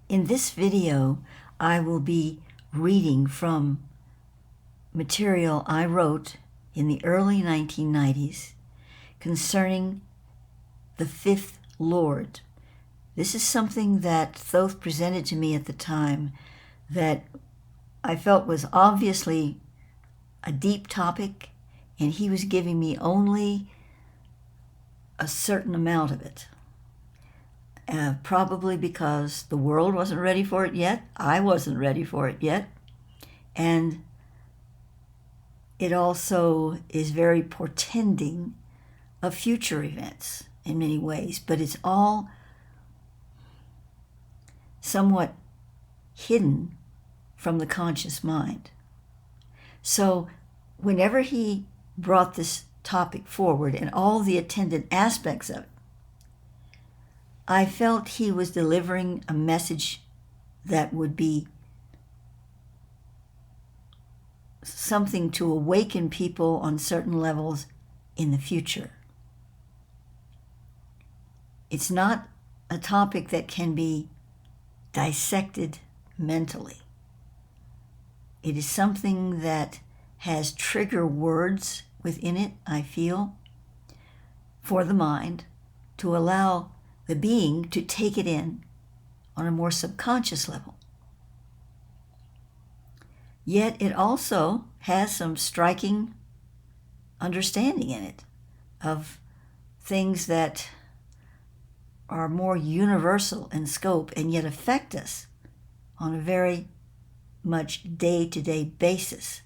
In this video, I will be reading from material I wrote in the early 1990s concerning the fifth Lord. This is something that Thoth presented to me at the time that I felt was obviously a deep topic, and he was giving me only a certain amount of it. Probably because the world wasn't ready for it yet, I wasn't ready for it yet, and it also is very portending of future events in many ways, but it's all somewhat hidden from the conscious mind. So whenever he brought this topic forward and all the attendant aspects of it, I felt he was delivering a message that would be something to awaken people on certain levels in the future. It's not a topic that can be dissected mentally. It is something that has trigger words within it, I feel, for the mind to allow the being to take it in on a more subconscious level. Yet it also has some striking understanding in it of things that are more universal in scope and yet affect us on a very much day-to-day basis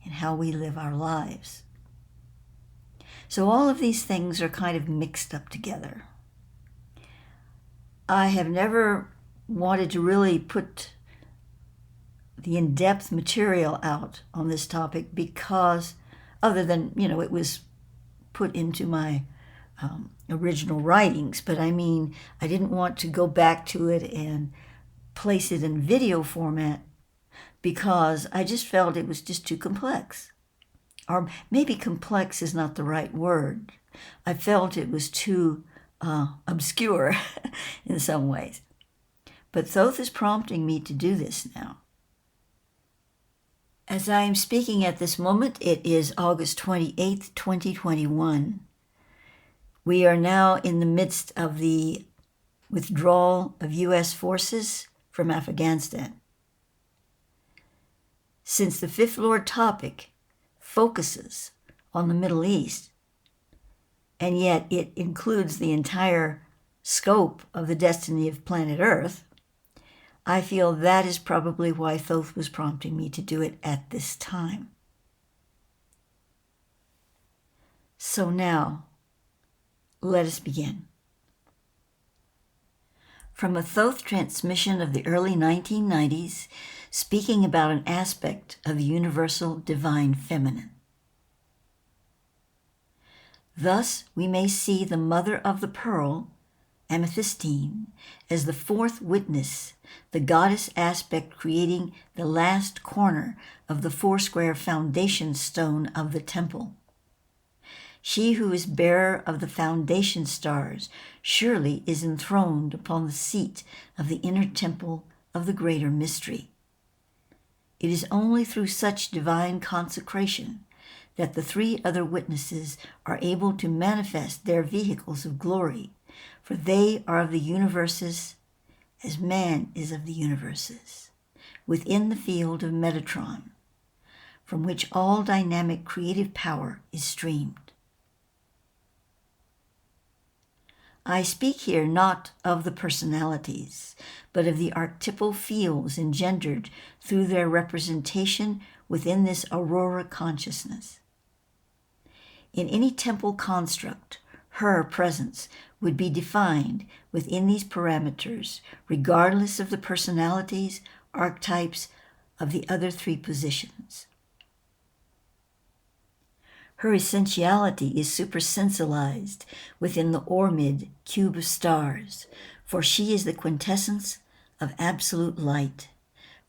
in how we live our lives. So all of these things are kind of mixed up together. I have never wanted to really put the in-depth material out on this topic because, other than, it was put into my original writings, but I didn't want to go back to it and place it in video format because I just felt it was just too complex. Or maybe complex is not the right word. I felt it was too obscure in some ways. But Thoth is prompting me to do this now. As I am speaking at this moment, it is August 28th, 2021. We are now in the midst of the withdrawal of U.S. forces from Afghanistan. Since the Fifth Lord topic focuses on the Middle East, and yet it includes the entire scope of the destiny of planet Earth, I feel that is probably why Thoth was prompting me to do it at this time. So now, let us begin. From a Thoth transmission of the early 1990s, speaking about an aspect of the universal divine feminine. Thus, we may see the mother of the pearl, amethystine, as the fourth witness, the goddess aspect creating the last corner of the foursquare foundation stone of the temple. She who is bearer of the foundation stars surely is enthroned upon the seat of the inner temple of the greater mystery. It is only through such divine consecration that the three other witnesses are able to manifest their vehicles of glory, for they are of the universes as man is of the universes, within the field of Metatron, from which all dynamic creative power is streamed. I speak here not of the personalities, but of the archetypal fields engendered through their representation within this aurora consciousness. In any temple construct, her presence would be defined within these parameters, regardless of the personalities, archetypes of the other three positions. Her essentiality is supersensualized within the Ormid cube of stars, for she is the quintessence of absolute light,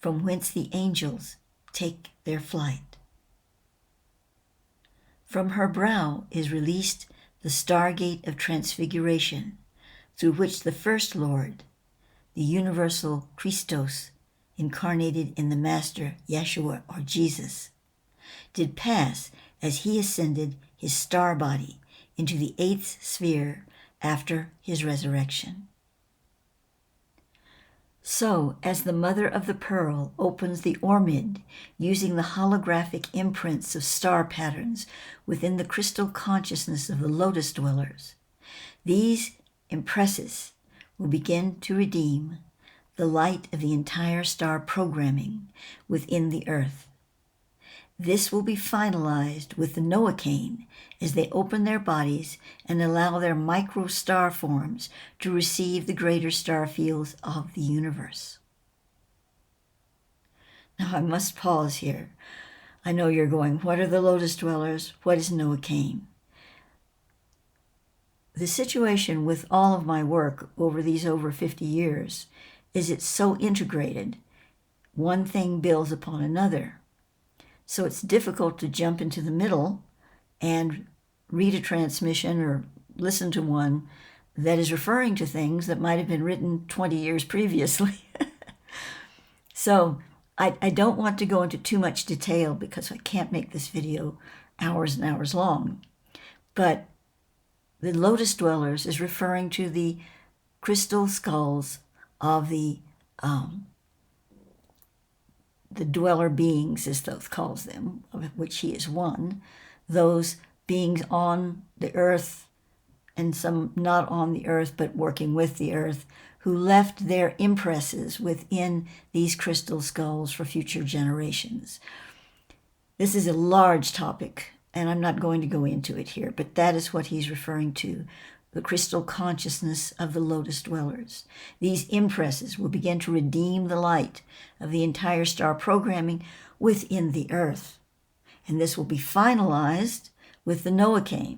from whence the angels take their flight. From her brow is released the Stargate of Transfiguration, through which the First Lord, the universal Christos, incarnated in the Master Yeshua or Jesus, did pass as he ascended his star body into the 8th sphere after his resurrection. So, as the mother of the pearl opens the Ormid using the holographic imprints of star patterns within the crystal consciousness of the lotus dwellers, these impresses will begin to redeem the light of the entire star programming within the earth. This will be finalized with the Noachain as they open their bodies and allow their micro-star forms to receive the greater star fields of the universe. Now I must pause here. I know you're going, what are the lotus dwellers? What is Noachain? The situation with all of my work over these over 50 years is it's so integrated. One thing builds upon another. So it's difficult to jump into the middle and read a transmission or listen to one that is referring to things that might have been written 20 years previously. So I don't want to go into too much detail because I can't make this video hours and hours long. But the lotus dwellers is referring to the crystal skulls of the dweller beings, as Thoth calls them, of which he is one, those beings on the earth and some not on the earth but working with the earth, who left their impresses within these crystal skulls for future generations. This is a large topic, and I'm not going to go into it here, but that is what he's referring to, the crystal consciousness of the lotus dwellers. These impresses will begin to redeem the light of the entire star programming within the earth. And this will be finalized with the Noachain.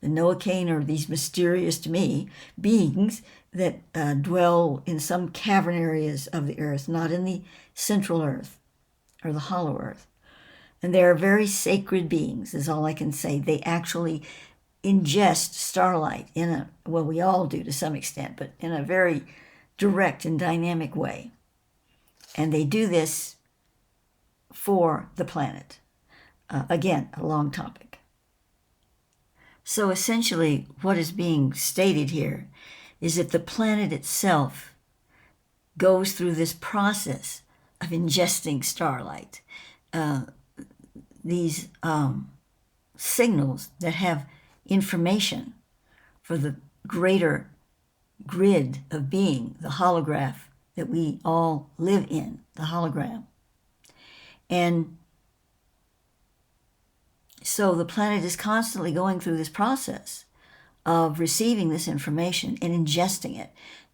The Noachain are these mysterious, to me, beings that dwell in some cavern areas of the earth, not in the central earth or the hollow earth. And they are very sacred beings, is all I can say. They actually ingest starlight we all do to some extent, but in a very direct and dynamic way. And they do this for the planet. Again, a long topic. So essentially, what is being stated here is that the planet itself goes through this process of ingesting starlight. These signals that have information for the greater grid of being, the holograph that we all live in, the hologram. And so the planet is constantly going through this process of receiving this information and ingesting it.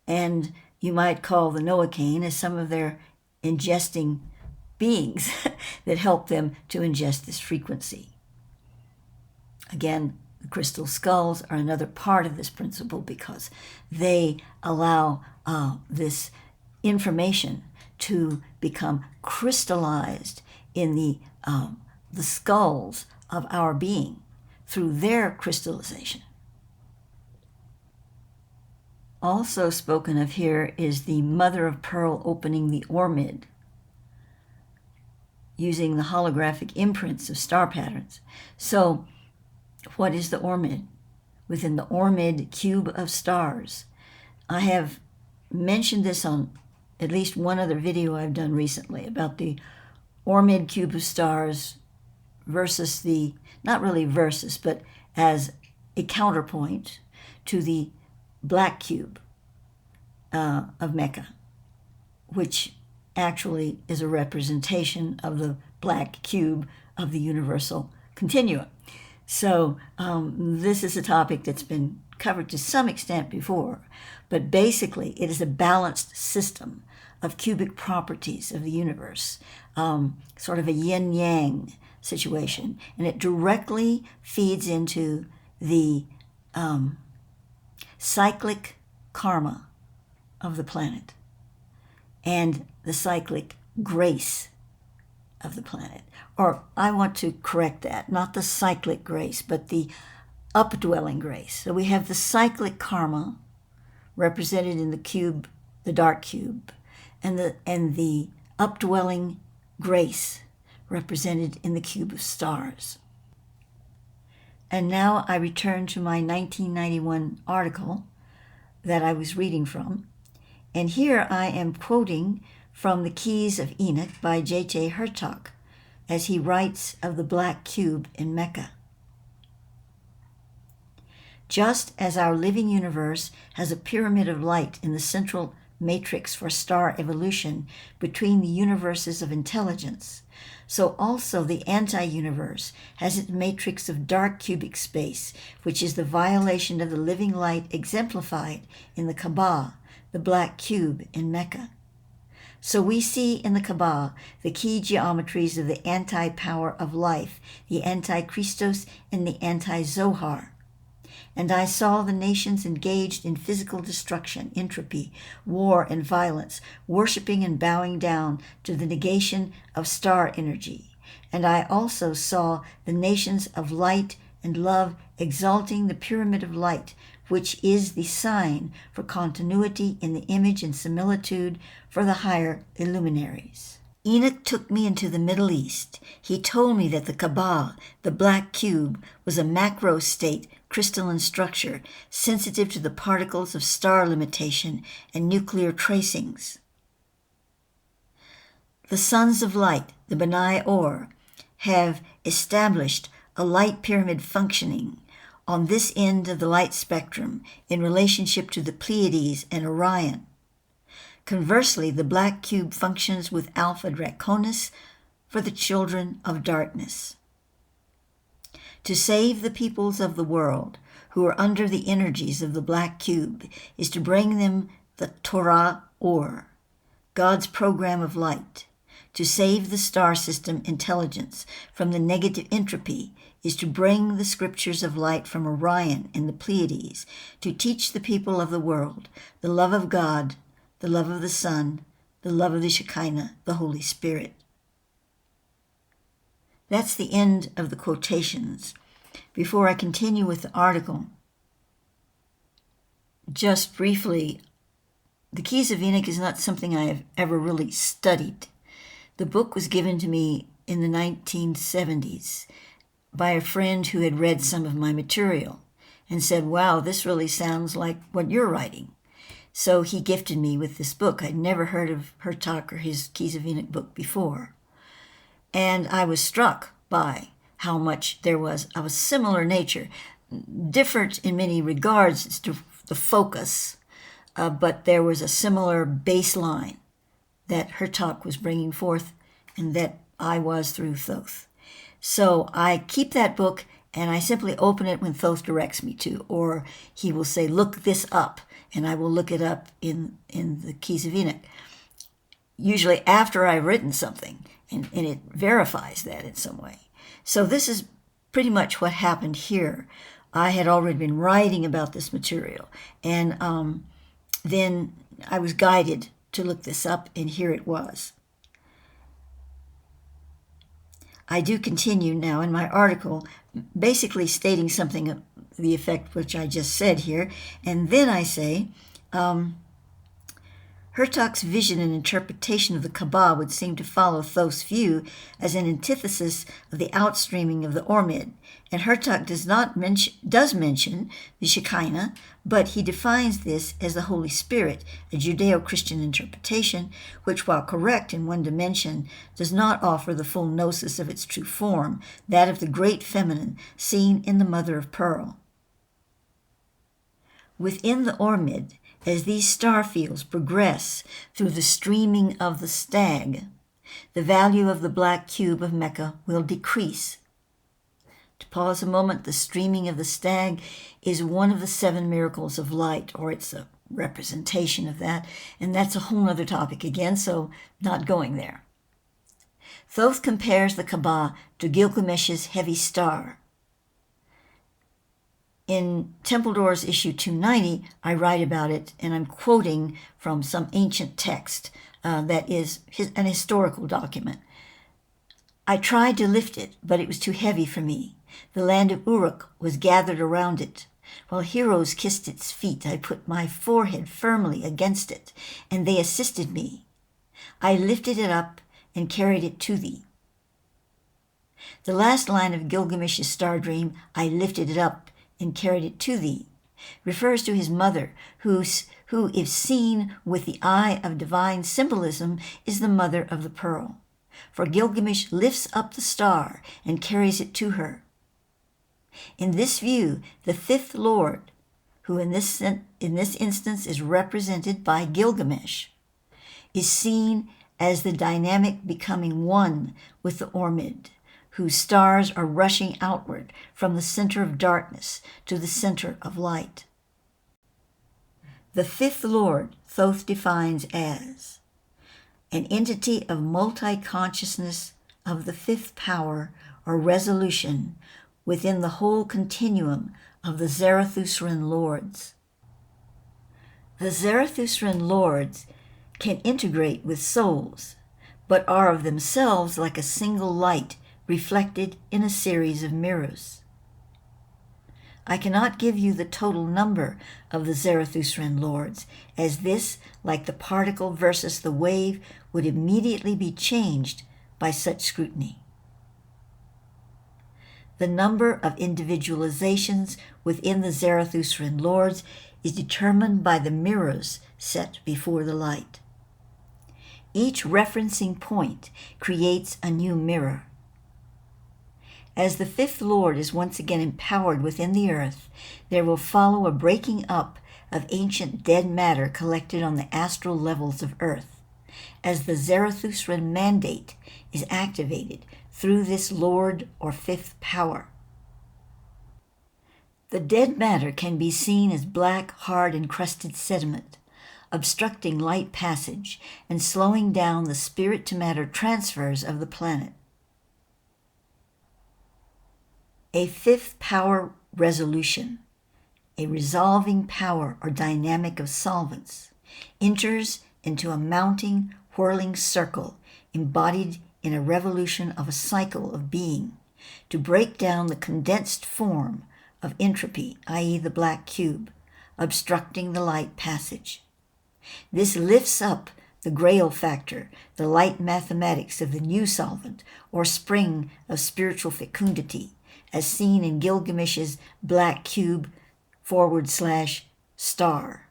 And you might call the Noachain as some of their ingesting beings that help them to ingest this frequency. Again, the crystal skulls are another part of this principle because they allow this information to become crystallized in the skulls of our being through their crystallization. Also spoken of here is the mother of pearl opening the Ormid, using the holographic imprints of star patterns. So, what is the Ormid? Within the Ormid cube of stars. I have mentioned this on at least one other video I've done recently about the Ormid cube of stars versus the, not really versus, but as a counterpoint to the Black Cube of Mecca, which actually is a representation of the Black Cube of the universal continuum. So this is a topic that's been covered to some extent before, but basically it is a balanced system of cubic properties of the universe, sort of a yin-yang situation, and it directly feeds into the cyclic karma of the planet and the cyclic grace of the planet. Or I want to correct that, not the cyclic grace, but the updwelling grace. So we have the cyclic karma represented in the cube the dark cube, and the updwelling grace represented in the cube of stars. And now I return to my 1991 article that I was reading from, and here I am quoting from The Keys of Enoch by J.J. Hertog, as he writes of the Black Cube in Mecca. Just as our living universe has a pyramid of light in the central matrix for star evolution between the universes of intelligence, so also the anti-universe has its matrix of dark cubic space, which is the violation of the living light exemplified in the Kaaba, the Black Cube in Mecca. So we see in the Kaaba the key geometries of the anti-power of life, the anti-Christos and the anti-Zohar. And I saw the nations engaged in physical destruction, entropy, war, and violence, worshiping and bowing down to the negation of star energy. And I also saw the nations of light and love exalting the pyramid of light, which is the sign for continuity in the image and similitude for the higher illuminaries. Enoch took me into the Middle East. He told me that the Kaaba, the Black Cube, was a macro-state crystalline structure sensitive to the particles of star limitation and nuclear tracings. The Sons of Light, the Benai Or, have established a light pyramid functioning on this end of the light spectrum in relationship to the Pleiades and Orion. Conversely, the Black Cube functions with Alpha Draconis for the children of darkness. To save the peoples of the world who are under the energies of the Black Cube is to bring them the Torah Or, God's program of light. To save the star system intelligence from the negative entropy is to bring the scriptures of light from Orion and the Pleiades, to teach the people of the world the love of God, the love of the Son, the love of the Shekinah, the Holy Spirit. That's the end of the quotations. Before I continue with the article, just briefly, The Keys of Enoch is not something I have ever really studied. The book was given to me in the 1970s by a friend who had read some of my material and said, "Wow, this really sounds like what you're writing." So he gifted me with this book. I'd never heard of Hertog or his Keys of Enoch book before. And I was struck by how much there was of a similar nature, different in many regards as to the focus, but there was a similar baseline that Hertog was bringing forth and that I was through Thoth. So I keep that book and I simply open it when Thoth directs me to, or he will say, "Look this up," and I will look it up in the Keys of Enoch, usually after I've written something, and it verifies that in some way. So this is pretty much what happened here. I had already been writing about this material, and then I was guided to look this up, and here it was. I do continue now in my article, basically stating something of the effect which I just said here, and then I say, Hertog's vision and interpretation of the Kaaba would seem to follow Thoth's view as an antithesis of the outstreaming of the Ormid, and Hertog does mention the Shekinah, but he defines this as the Holy Spirit, a Judeo-Christian interpretation, which, while correct in one dimension, does not offer the full gnosis of its true form, that of the great feminine seen in the mother of pearl. Within the Ormid, as these star fields progress through the streaming of the stag, the value of the Black Cube of Mecca will decrease. To pause a moment, the streaming of the stag is one of the 7 miracles of light, or it's a representation of that, and that's a whole other topic again, so not going there. Thoth compares the Kaaba to Gilgamesh's heavy star. In Temple Doors issue 290, I write about it, and I'm quoting from some ancient text that is an historical document. I tried to lift it, but it was too heavy for me. The land of Uruk was gathered around it. While heroes kissed its feet, I put my forehead firmly against it, and they assisted me. I lifted it up and carried it to thee. The last line of Gilgamesh's star dream, I lifted it up and carried it to thee, refers to his mother, who, if seen with the eye of divine symbolism, is the mother of the pearl. For Gilgamesh lifts up the star and carries it to her. In this view, the fifth Lord, who in this instance is represented by Gilgamesh, is seen as the dynamic becoming one with the Ormid, whose stars are rushing outward from the center of darkness to the center of light. The fifth Lord, Thoth defines as an entity of multi-consciousness of the fifth power or resolution within the whole continuum of the Zarathustrian Lords. The Zarathustrian Lords can integrate with souls, but are of themselves like a single light reflected in a series of mirrors. I cannot give you the total number of the Zarathustrian Lords, as this, like the particle versus the wave, would immediately be changed by such scrutiny. The number of individualizations within the Zarathustrian Lords is determined by the mirrors set before the light. Each referencing point creates a new mirror. As the fifth Lord is once again empowered within the earth, there will follow a breaking up of ancient dead matter collected on the astral levels of earth, as the Zarathustrian Mandate is activated through this Lord or fifth power. The dead matter can be seen as black, hard, encrusted sediment, obstructing light passage and slowing down the spirit-to-matter transfers of the planet. A fifth power resolution, a resolving power or dynamic of solvents, enters into a mounting, whirling circle embodied in a revolution of a cycle of being to break down the condensed form of entropy, i.e. the black cube, obstructing the light passage. This lifts up the Grail factor, the light mathematics of the new solvent or spring of spiritual fecundity, as seen in Gilgamesh's black cube / star,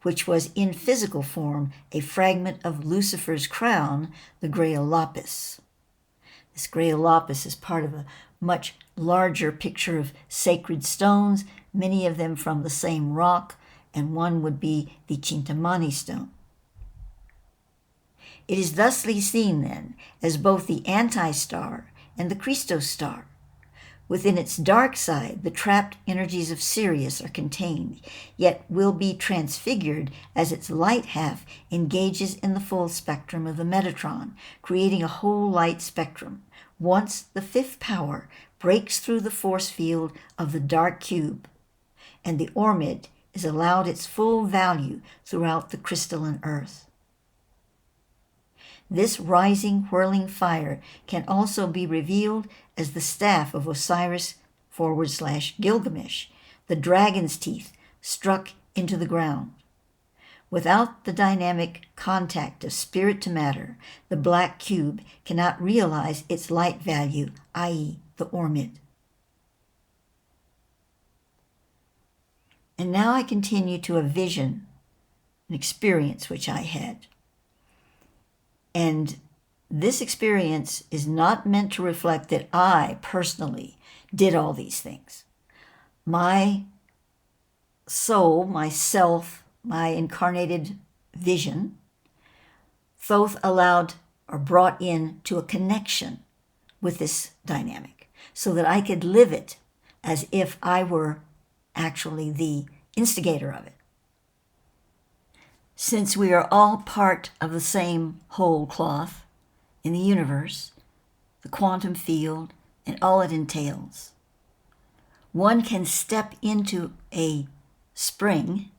which was in physical form a fragment of Lucifer's crown, the Grail lapis. This Grail lapis is part of a much larger picture of sacred stones, many of them from the same rock, and one would be the Chintamani stone. It is thusly seen, then, as both the anti-star and the Christos star. Within its dark side, the trapped energies of Sirius are contained, yet will be transfigured as its light half engages in the full spectrum of the Metatron, creating a whole light spectrum, once the fifth power breaks through the force field of the dark cube, and the Ormid is allowed its full value throughout the crystalline earth. This rising, whirling fire can also be revealed as the staff of Osiris / Gilgamesh, the dragon's teeth struck into the ground. Without the dynamic contact of spirit to matter, the black cube cannot realize its light value, i.e. the Ormid. And now I continue to a vision, an experience which I had. And this experience is not meant to reflect that I personally did all these things. My soul, myself, my incarnated vision, Thoth allowed or brought in to a connection with this dynamic so that I could live it as if I were actually the instigator of it. Since we are all part of the same whole cloth in the universe, the quantum field, and all it entails, one can step into a spring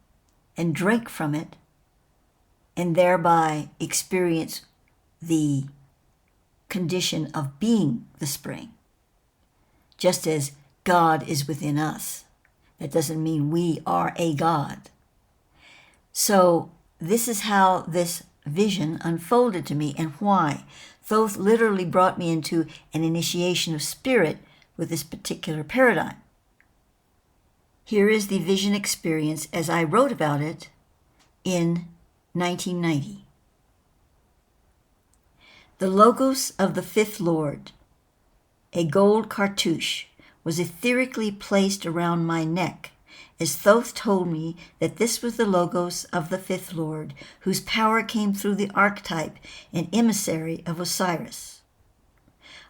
and drink from it and thereby experience the condition of being the spring, just as God is within us. That doesn't mean we are a god. So this is how this vision unfolded to me and why. Thoth literally brought me into an initiation of spirit with this particular paradigm. Here is the vision experience as I wrote about it in 1990. The logos of the fifth Lord, a gold cartouche, was etherically placed around my neck, as Thoth told me that this was the logos of the fifth Lord, whose power came through the archetype and emissary of Osiris.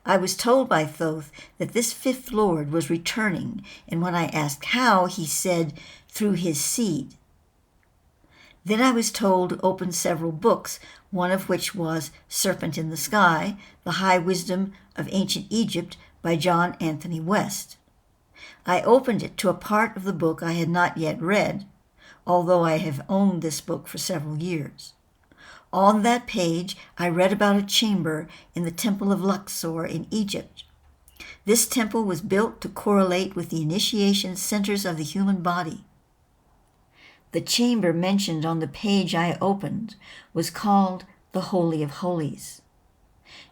I was told by Thoth that this fifth Lord was returning, and when I asked how, he said, through his seed. Then I was told to open several books, one of which was Serpent in the Sky, The High Wisdom of Ancient Egypt by John Anthony West. I opened it to a part of the book I had not yet read, although I have owned this book for several years. On that page, I read about a chamber in the Temple of Luxor in Egypt. This temple was built to correlate with the initiation centers of the human body. The chamber mentioned on the page I opened was called the Holy of Holies.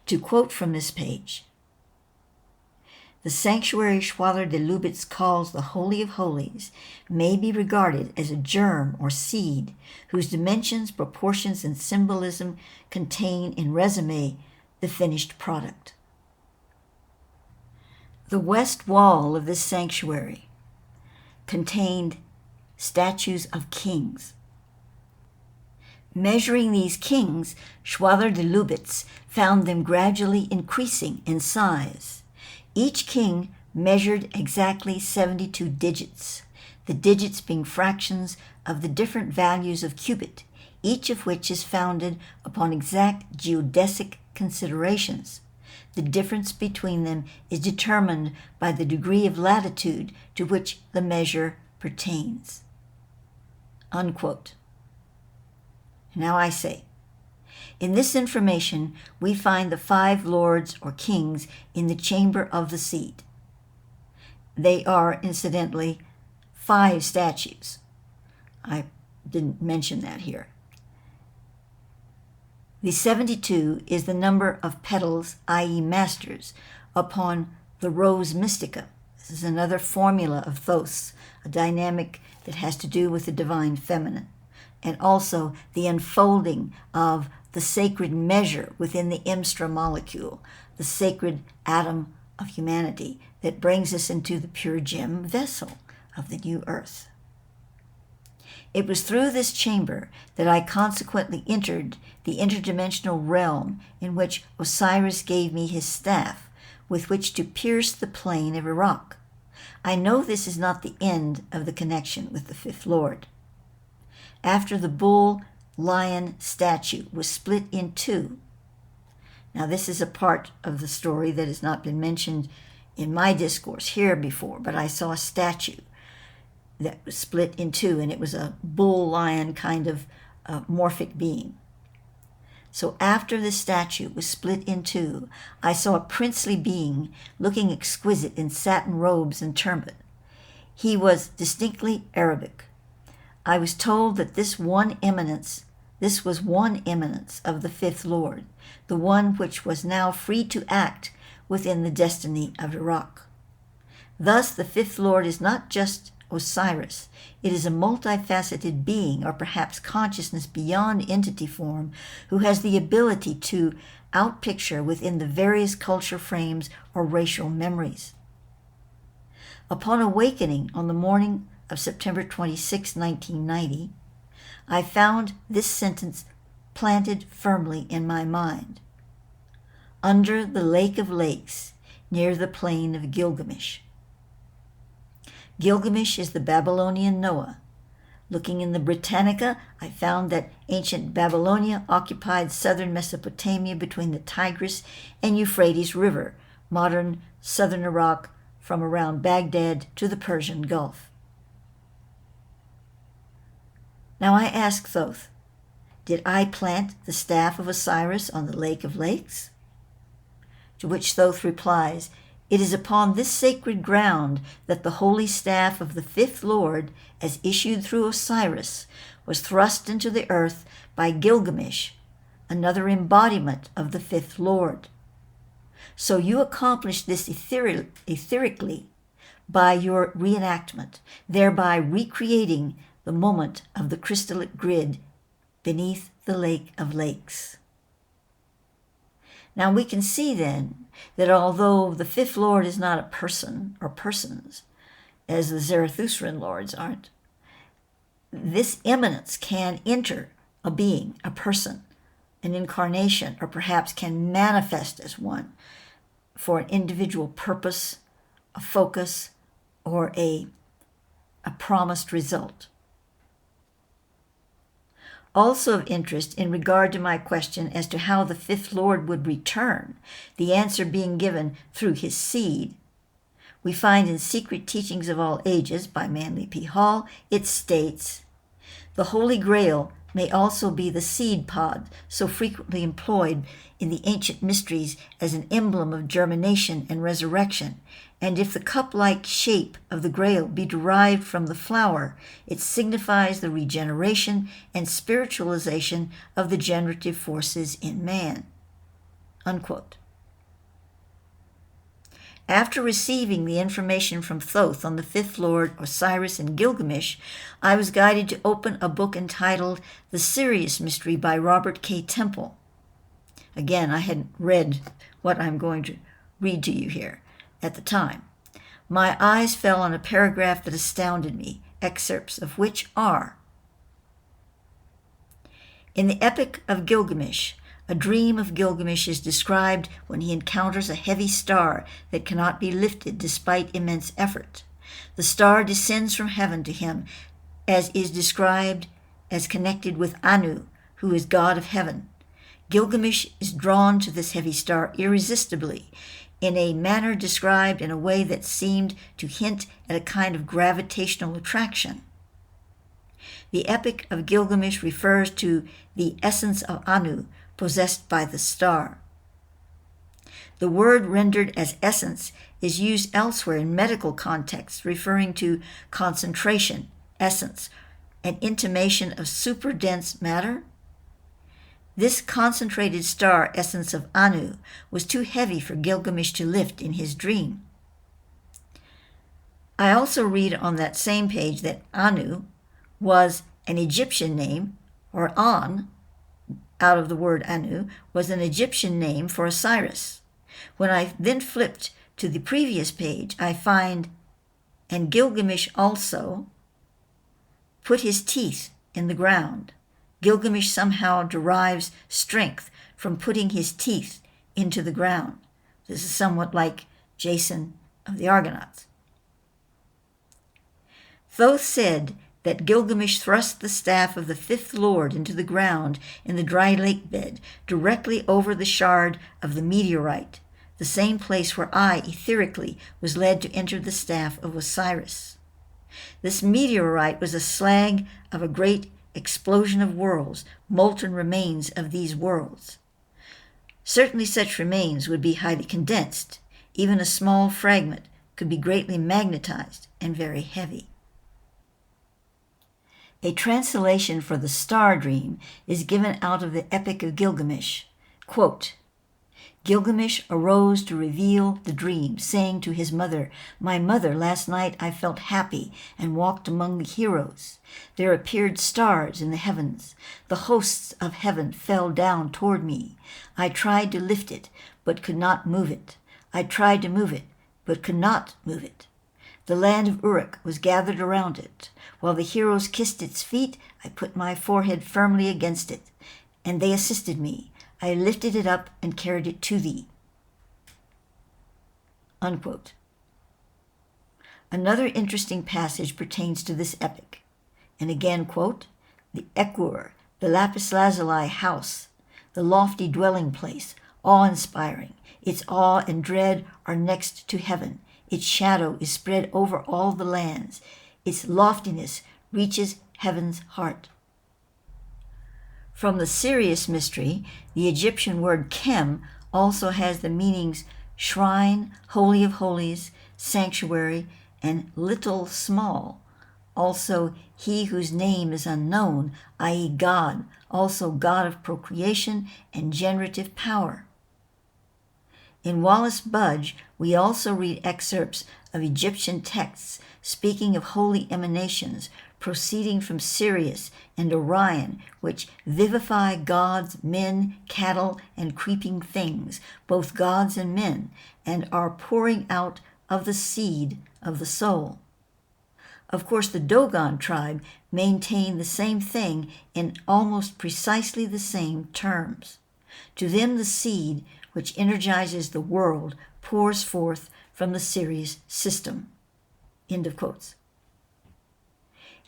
To quote from this page, the sanctuary Schwaller de Lubitz calls the Holy of Holies may be regarded as a germ or seed whose dimensions, proportions, and symbolism contain in resume the finished product. The west wall of this sanctuary contained statues of kings. Measuring these kings, Schwaller de Lubitz found them gradually increasing in size. Each king measured exactly 72 digits, the digits being fractions of the different values of cubit, each of which is founded upon exact geodesic considerations. The difference between them is determined by the degree of latitude to which the measure pertains. Unquote. Now I say, in this information, we find the 5 lords or kings in the chamber of the seed. They are, incidentally, 5 statues. I didn't mention that here. The 72 is the number of petals, i.e. masters, upon the rose mystica. This is another formula of Thoth's, a dynamic that has to do with the divine feminine, and also the unfolding of the sacred measure within the Imstra molecule, the sacred atom of humanity that brings us into the pure gem vessel of the new earth. It was through this chamber that I consequently entered the interdimensional realm in which Osiris gave me his staff with which to pierce the plane of Iraq. I know this is not the end of the connection with the fifth Lord. After the bull-lion statue was split in two, now this is a part of the story that has not been mentioned in my discourse here before, but I saw a statue that was split in two, and it was a bull-lion kind of morphic being. So after the statue was split in two, I saw a princely being looking exquisite in satin robes and turban. He was distinctly Arabic. I was told that this was one eminence of the fifth Lord, the one which was now free to act within the destiny of Iraq. Thus, the fifth Lord is not just Osiris. It is a multifaceted being, or perhaps consciousness beyond entity form, who has the ability to outpicture within the various culture frames or racial memories. Upon awakening on the morning of September 26, 1990, I found this sentence planted firmly in my mind. Under the Lake of Lakes, near the plain of Gilgamesh. Gilgamesh is the Babylonian Noah. Looking in the Britannica, I found that ancient Babylonia occupied southern Mesopotamia between the Tigris and Euphrates River, modern southern Iraq from around Baghdad to the Persian Gulf. Now I ask Thoth, did I plant the staff of Osiris on the Lake of Lakes? To which Thoth replies, It is upon this sacred ground that the holy staff of the fifth Lord, as issued through Osiris, was thrust into the earth by Gilgamesh, another embodiment of the fifth Lord. So you accomplish this etherically by your reenactment, thereby recreating the moment of the crystallic grid beneath the lake of lakes. Now we can see then that although the fifth Lord is not a person or persons, as the Zarathustrian lords aren't, this eminence can enter a being, a person, an incarnation, or perhaps can manifest as one for an individual purpose, a focus, or a promised result. Also of interest in regard to my question as to how the fifth Lord would return, the answer being given through his seed, we find in Secret Teachings of All Ages by Manly P. Hall, it states, "The Holy Grail may also be the seed pod, so frequently employed in the ancient mysteries as an emblem of germination and resurrection, and if the cup-like shape of the Grail be derived from the flower, it signifies the regeneration and spiritualization of the generative forces in man." Unquote. After receiving the information from Thoth on the fifth Lord, Osiris, and Gilgamesh, I was guided to open a book entitled The Sirius Mystery by Robert K. Temple. Again, I hadn't read what I'm going to read to you here at the time. My eyes fell on a paragraph that astounded me, excerpts of which are: in the Epic of Gilgamesh, a dream of Gilgamesh is described when he encounters a heavy star that cannot be lifted despite immense effort. The star descends from heaven to him, as is described as connected with Anu, who is god of heaven. Gilgamesh is drawn to this heavy star irresistibly, in a manner described in a way that seemed to hint at a kind of gravitational attraction. The Epic of Gilgamesh refers to the essence of Anu, possessed by the star. The word rendered as essence is used elsewhere in medical contexts, referring to concentration, essence, an intimation of super-dense matter. This concentrated star essence of Anu was too heavy for Gilgamesh to lift in his dream. I also read on that same page that Anu was an Egyptian name, or An, out of the word Anu, was an Egyptian name for Osiris. When I then flipped to the previous page, I find, and Gilgamesh also put his teeth in the ground. Gilgamesh somehow derives strength from putting his teeth into the ground. This is somewhat like Jason of the Argonauts. Thoth said that Gilgamesh thrust the staff of the fifth Lord into the ground in the dry lake bed, directly over the shard of the meteorite, the same place where I, etherically, was led to enter the staff of Osiris. This meteorite was a slag of a great explosion of worlds, molten remains of these worlds. Certainly such remains would be highly condensed. Even a small fragment could be greatly magnetized and very heavy. A translation for the star dream is given out of the Epic of Gilgamesh. Quote, Gilgamesh arose to reveal the dream, saying to his mother, "My mother, last night I felt happy and walked among the heroes. There appeared stars in the heavens. The hosts of heaven fell down toward me. I tried to lift it, but could not move it. I tried to move it, but could not move it. The land of Uruk was gathered around it. While the heroes kissed its feet, I put my forehead firmly against it, and they assisted me. I lifted it up and carried it to thee." Unquote. Another interesting passage pertains to this epic. And again, quote, "The Ekur, the lapis lazuli house, the lofty dwelling place, awe-inspiring. Its awe and dread are next to heaven. Its shadow is spread over all the lands. Its loftiness reaches heaven's heart." From the Sirius mystery, the Egyptian word Kem also has the meanings shrine, Holy of Holies, sanctuary, and little small. Also, he whose name is unknown, i.e. God, also God of procreation and generative power. In Wallace Budge, we also read excerpts of Egyptian texts speaking of holy emanations proceeding from Sirius and Orion, which vivify gods, men, cattle, and creeping things, both gods and men, and are pouring out of the seed of the soul. Of course, the Dogon tribe maintain the same thing in almost precisely the same terms. To them, the seed, which energizes the world, pours forth from the Sirius system. End of quotes.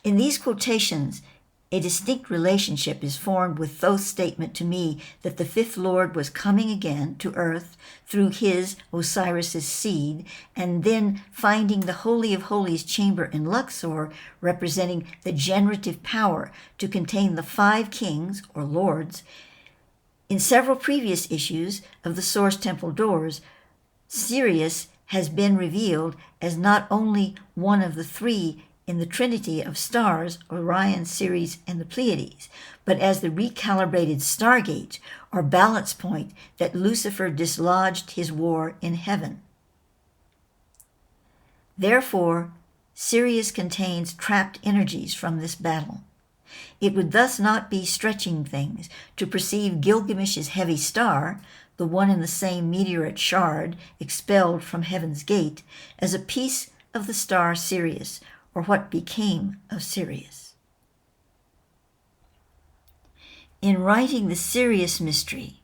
In these quotations, a distinct relationship is formed with Thoth's statement to me that the fifth Lord was coming again to earth through his, Osiris's, seed, and then finding the Holy of Holies chamber in Luxor, representing the generative power to contain the 5 kings, or lords. In several previous issues of the Source Temple Doors, Sirius has been revealed as not only one of the 3 in the trinity of stars, Orion, Ceres, and the Pleiades, but as the recalibrated Stargate, or balance point that Lucifer dislodged his war in heaven. Therefore, Sirius contains trapped energies from this battle. It would thus not be stretching things to perceive Gilgamesh's heavy star, the one and the same meteorite shard expelled from heaven's gate, as a piece of the star Sirius, or what became of Sirius. In writing the Sirius mystery,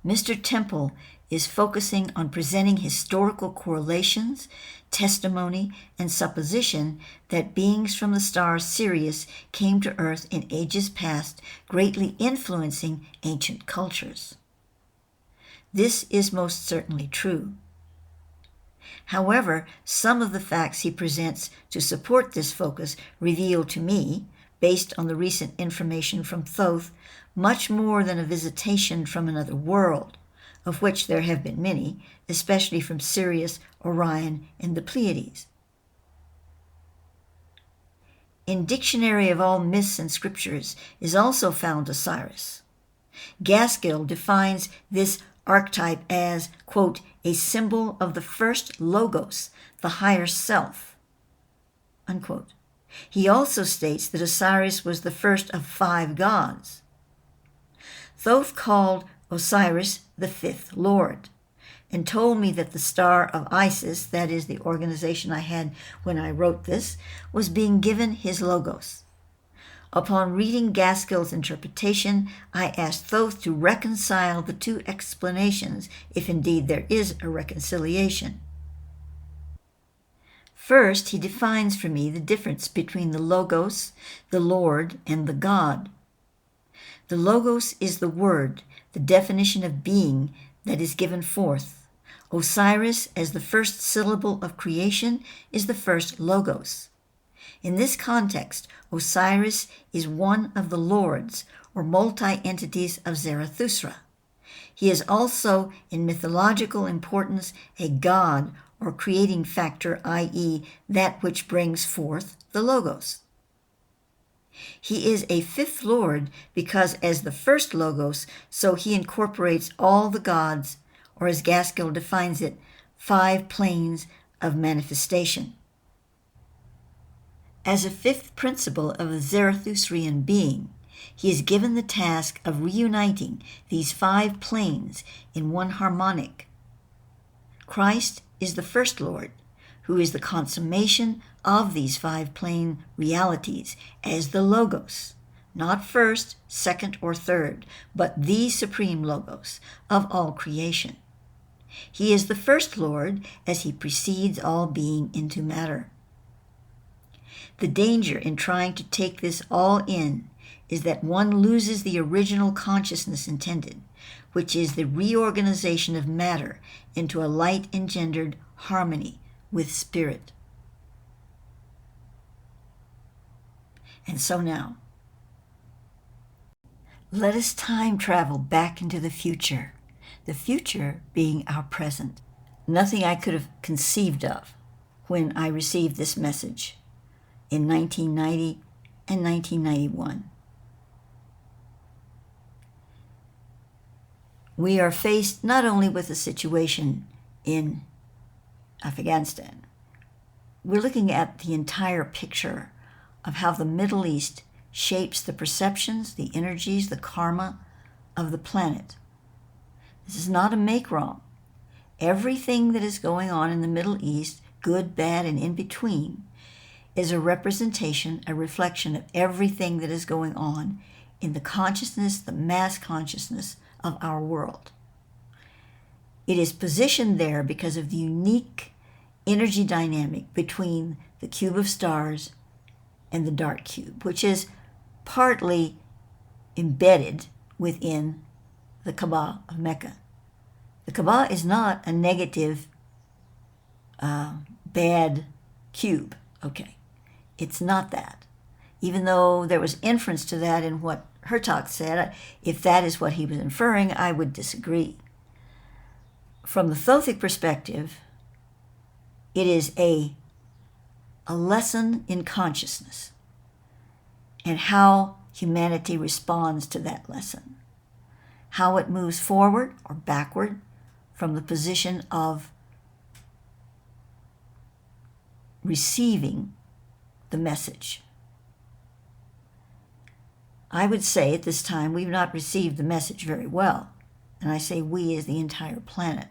Mr. Temple is focusing on presenting historical correlations, testimony, and supposition that beings from the star Sirius came to Earth in ages past, greatly influencing ancient cultures. This is most certainly true. However, some of the facts he presents to support this focus reveal to me, based on the recent information from Thoth, much more than a visitation from another world, of which there have been many, especially from Sirius, Orion, and the Pleiades. In Dictionary of All Myths and Scriptures is also found Osiris. Gaskill defines this archetype as, quote, a symbol of the first logos, the higher self, unquote. He also states that Osiris was the first of 5 gods. Thoth called Osiris the 5th Lord, and told me that the star of Isis, that is the organization I had when I wrote this, was being given his logos. Upon reading Gaskill's interpretation, I asked Thoth to reconcile the 2 explanations, if indeed there is a reconciliation. First, he defines for me the difference between the Logos, the Lord, and the God. The Logos is the word, the definition of being that is given forth. Osiris, as the first syllable of creation, is the first Logos. In this context, Osiris is one of the lords, or multi-entities of Zarathustra. He is also, in mythological importance, a god, or creating factor, i.e., that which brings forth the Logos. He is a 5th Lord because as the first Logos, so he incorporates all the gods, or as Gaskill defines it, 5 planes of manifestation. As a 5th principle of the Zarathustrian being, he is given the task of reuniting these 5 planes in one harmonic. Christ is the first Lord, who is the consummation of these 5 plane realities as the Logos, not first, second, or third, but the supreme Logos of all creation. He is the first Lord as he precedes all being into matter. The danger in trying to take this all in is that one loses the original consciousness intended, which is the reorganization of matter into a light-engendered harmony with spirit. And so now, let us time travel back into the future being our present. nothing I could have conceived of when I received this message in 1990 and 1991. We are faced not only with a situation in Afghanistan, we're looking at the entire picture of how the Middle East shapes the perceptions, the energies, the karma of the planet. This is not a make-wrong. Everything that is going on in the Middle East, good, bad, and in between, is a representation, a reflection of everything that is going on in the consciousness, the mass consciousness of our world. It is positioned there because of the unique energy dynamic between the cube of stars and the dark cube, which is partly embedded within the Kaaba of Mecca. The Kaaba is not a negative, bad cube, okay? It's not that. Even though there was inference to that in what Hertog said, if that is what he was inferring, I would disagree. From the Thothic perspective, it is a lesson in consciousness and how humanity responds to that lesson, how it moves forward or backward from the position of receiving the message. I would say at this time we've not received the message very well, and I say we as the entire planet.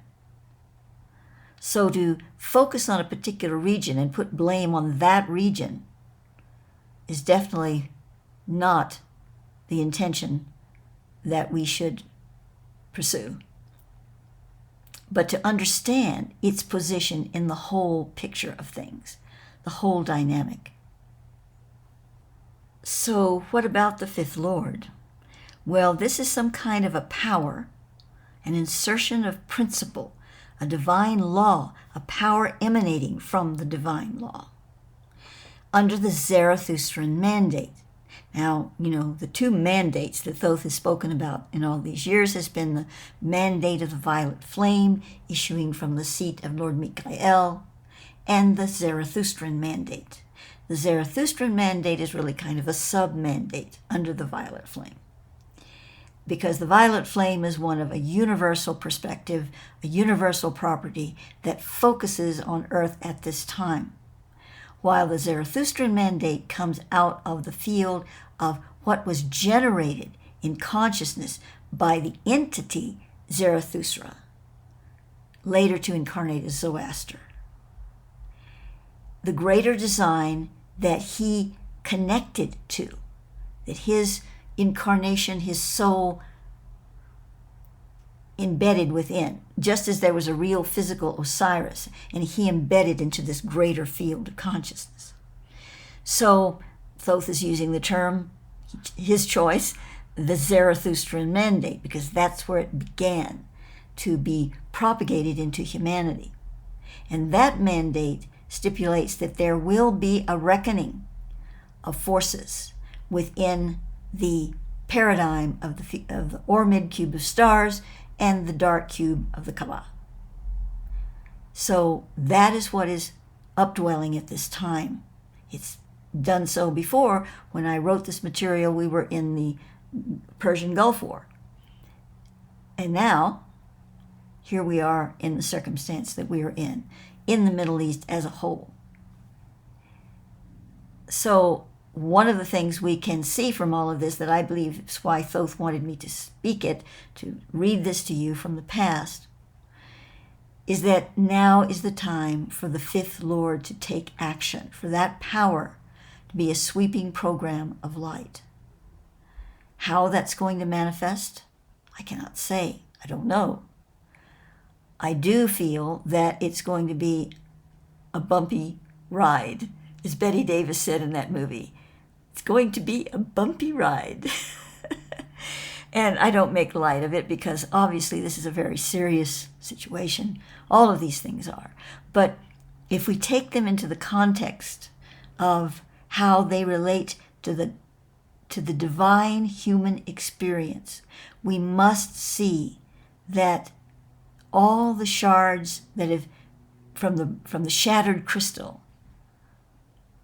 So to focus on a particular region and put blame on that region is definitely not the intention that we should pursue, but to understand its position in the whole picture of things, the whole dynamic. So what about the fifth Lord? Well, this is some kind of a power, an insertion of principle, a divine law, a power emanating from the divine law, under the Zarathustrian Mandate. Now, the two mandates that Thoth has spoken about in all these years has been the mandate of the violet flame issuing from the seat of Lord Michael and the Zarathustrian Mandate. The Zarathustrian Mandate is really kind of a sub-mandate under the violet flame, because the violet flame is one of a universal perspective, a universal property that focuses on Earth at this time, while the Zarathustrian Mandate comes out of the field of what was generated in consciousness by the entity Zarathustra, later to incarnate as Zoroaster. The greater design that he connected to, that his incarnation, his soul embedded within, just as there was a real physical Osiris, and he embedded into this greater field of consciousness. So Thoth is using the term, his choice, the Zarathustrian Mandate, because that's where it began to be propagated into humanity. And that mandate stipulates that there will be a reckoning of forces within the paradigm of the Ormid cube of stars and the dark cube of the Kaaba. So that is what is updwelling at this time. It's done so before. When I wrote this material, we were in the Persian Gulf War. And now, here we are in the circumstance that we are in the Middle East as a whole. So one of the things we can see from all of this, that I believe is why Thoth wanted me to speak it, to read this to you from the past, is that now is the time for the fifth Lord to take action, for that power to be a sweeping program of light. How that's going to manifest, I cannot say. I don't know. I do feel that it's going to be a bumpy ride, as Betty Davis said in that movie. It's going to be a bumpy ride. And I don't make light of it because obviously this is a very serious situation. All of these things are. But if we take them into the context of how they relate to the divine human experience, we must see that all the shards that have from the shattered crystal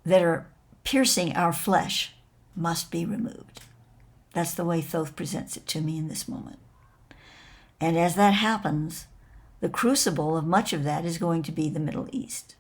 that are piercing our flesh must be removed. That's the way Thoth presents it to me in this moment. And as that happens, the crucible of much of that is going to be the Middle East.